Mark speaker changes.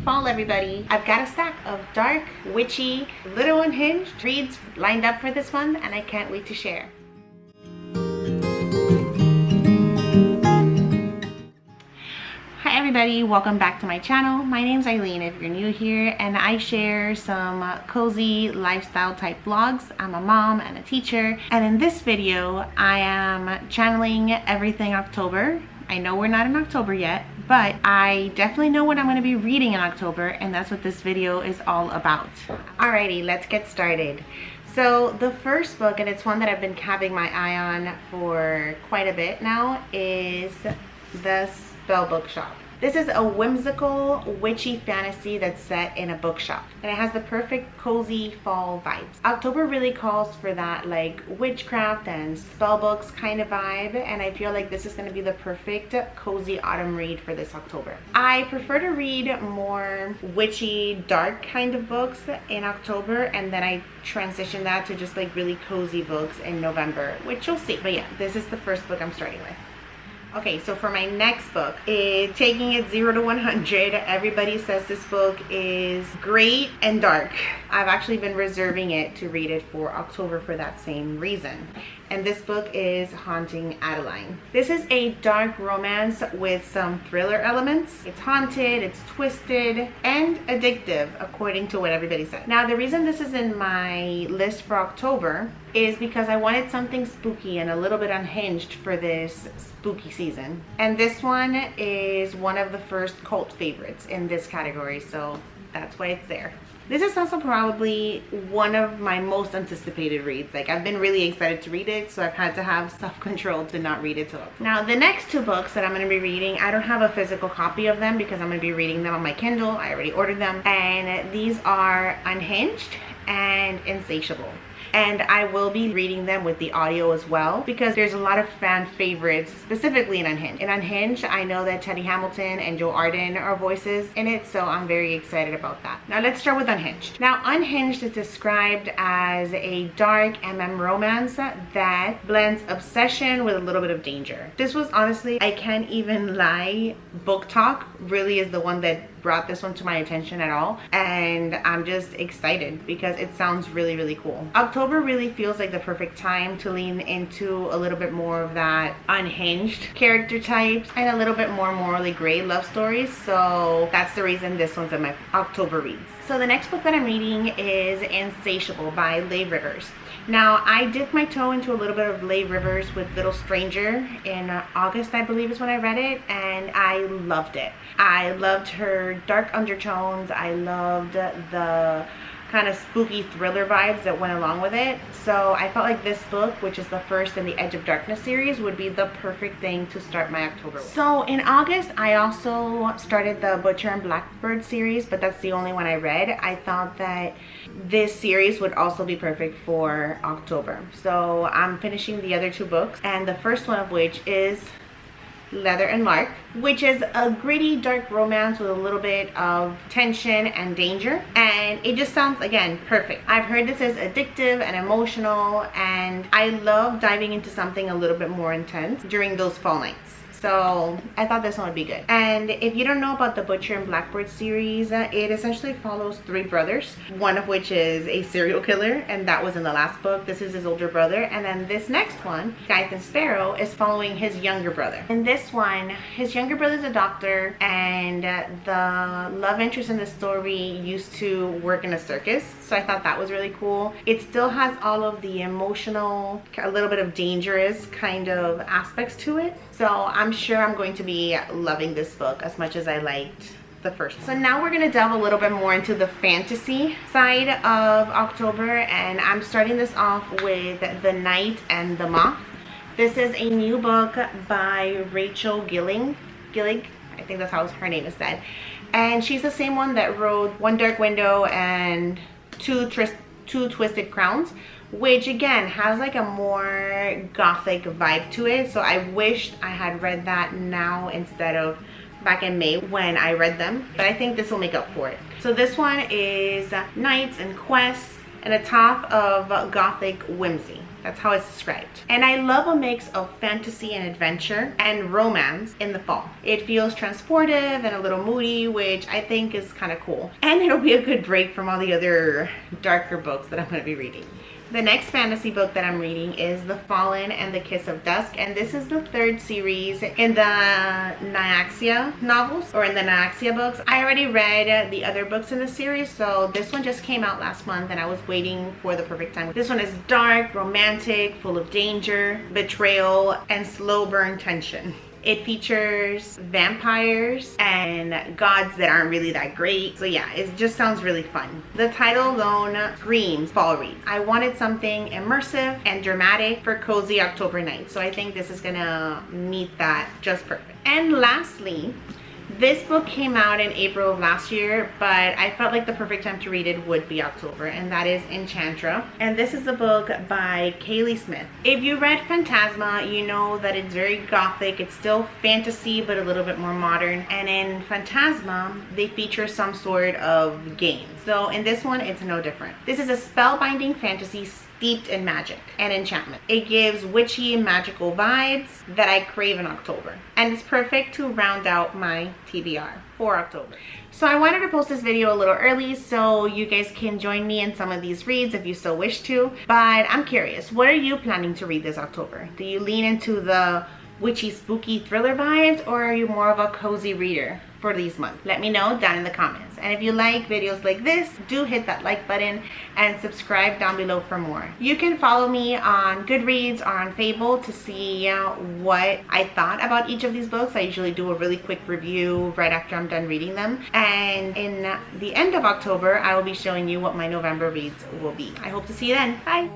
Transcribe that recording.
Speaker 1: fall, everybody. I've got a stack of dark, witchy, little unhinged reads lined up for this month, and I can't wait to share. Hi everybody, welcome back to my channel. My name's Eileen if you're new here, and I share some cozy lifestyle type vlogs. I'm a mom and a teacher, and in this video I am channeling everything October. I know we're not in October yet, but I definitely know what I'm going to be reading in October, and that's what this video is all about. Alrighty, let's get started. So the first book, and it's one that I've been having my eye on for quite a bit now, is The Spell Bookshop. This is a whimsical, witchy fantasy that's set in a bookshop, and it has the perfect cozy fall vibes. October really calls for that like witchcraft and spell books kind of vibe, and I feel like this is going to be the perfect cozy autumn read for this October. I prefer to read more witchy, dark kind of books in October, and then I transition that to just like really cozy books in November, which you'll see. But yeah, this is the first book I'm starting with. Okay, so for my next book, taking it 0 to 100, everybody says this book is great and dark. I've actually been reserving it to read it for October for that same reason. And this book is Haunting Adeline. This is a dark romance with some thriller elements. It's haunted, it's twisted, and addictive, according to what everybody said. Now, the reason this is in my list for October is because I wanted something spooky and a little bit unhinged for this spooky season. And this one is one of the first cult favorites in this category, so that's why it's there. This is also probably one of my most anticipated reads. Like, I've been really excited to read it, so I've had to have self-control to not read it till. Now, the next two books that I'm going to be reading, I don't have a physical copy of them because I'm going to be reading them on my Kindle. I already ordered them. And these are Unhinged and Insatiable. And I will be reading them with the audio as well because there's a lot of fan favorites, specifically in Unhinged. In Unhinged, I know that Teddy Hamilton and Joe Arden are voices in it, so I'm very excited about that. Now let's start with Unhinged. Now, Unhinged is described as a dark MM romance that blends obsession with a little bit of danger. This was honestly, I can't even lie, Book Talk really is the one that brought this one to my attention at all, and I'm just excited because it sounds really, really cool. October really feels like the perfect time to lean into a little bit more of that unhinged character types and a little bit more morally gray love stories, so that's the reason this one's in my October reads. So the next book that I'm reading is Insatiable by Leigh Rivers. Now, I dipped my toe into a little bit of Leigh Rivers with Little Stranger in August, I believe is when I read it, and I loved it. I loved her dark undertones. I loved the kind of spooky thriller vibes that went along with it. So I felt like this book, which is the first in the Edge of Darkness series, would be the perfect thing to start my October with. So in August, I also started the Butcher and Blackbird series, but that's the only one I read. I thought that this series would also be perfect for October. So I'm finishing the other two books, and the first one of which is Leather and Lark, which is a gritty dark romance with a little bit of tension and danger, and it just sounds, again, perfect. I've heard this is addictive and emotional, and I love diving into something a little bit more intense during those fall nights. So I thought this one would be good. And if you don't know about the Butcher and Blackbird series, it essentially follows three brothers, one of which is a serial killer, and that was in the last book. This is his older brother. And then this next one, Scythe and Sparrow, is following his younger brother. In this one, his younger brother's a doctor, and the love interest in the story used to work in a circus. So I thought that was really cool. It still has all of the emotional, a little bit of dangerous kind of aspects to it. So I'm sure I'm going to be loving this book as much as I liked the first. So now we're going to delve a little bit more into the fantasy side of October, and I'm starting this off with The Night and the Moth. This is a new book by Rachel Gillig. I think that's how her name is said. And she's the same one that wrote One Dark Window and Two Twisted Crowns, which again has like a more gothic vibe to it. So I wished I had read that now instead of back in May when I read them, but I think this will make up for it. So this one is knights and quests and a top of gothic whimsy. That's how it's described. And I love a mix of fantasy and adventure and romance in the fall. It feels transportive and a little moody, which I think is kind of cool. And it'll be a good break from all the other darker books that I'm going to be reading. The next fantasy book that I'm reading is The Fallen and the Kiss of Dusk, and this is the 3rd series in the Nyaxia novels, or in the Nyaxia books. I already read the other books in the series, so this one just came out last month and I was waiting for the perfect time. This one is dark, romantic, full of danger, betrayal, and slow burn tension. It features vampires and gods that aren't really that great. So yeah, it just sounds really fun. The title alone screams fall read. I wanted something immersive and dramatic for cozy October night. So I think this is gonna meet that just perfect. And lastly, this book came out in April of last year, but I felt like the perfect time to read it would be October, and that is Enchantra. And this is a book by Kaylee Smith. If you read Phantasma, you know that it's very gothic. It's still fantasy, but a little bit more modern. And in Phantasma, they feature some sort of game. So in this one, it's no different. This is a spellbinding fantasy steeped in magic and enchantment. It gives witchy magical vibes that I crave in October. And it's perfect to round out my TBR for October. So I wanted to post this video a little early so you guys can join me in some of these reads if you so wish to. But I'm curious, what are you planning to read this October? Do you lean into the witchy, spooky thriller vibes, or are you more of a cozy reader for these months? Let me know down in the comments. And if you like videos like this, do hit that like button and subscribe down below for more. You can follow me on Goodreads or on Fable to see what I thought about each of these books. I usually do a really quick review right after I'm done reading them. And in the end of October, I will be showing you what my November reads will be. I hope to see you then. Bye.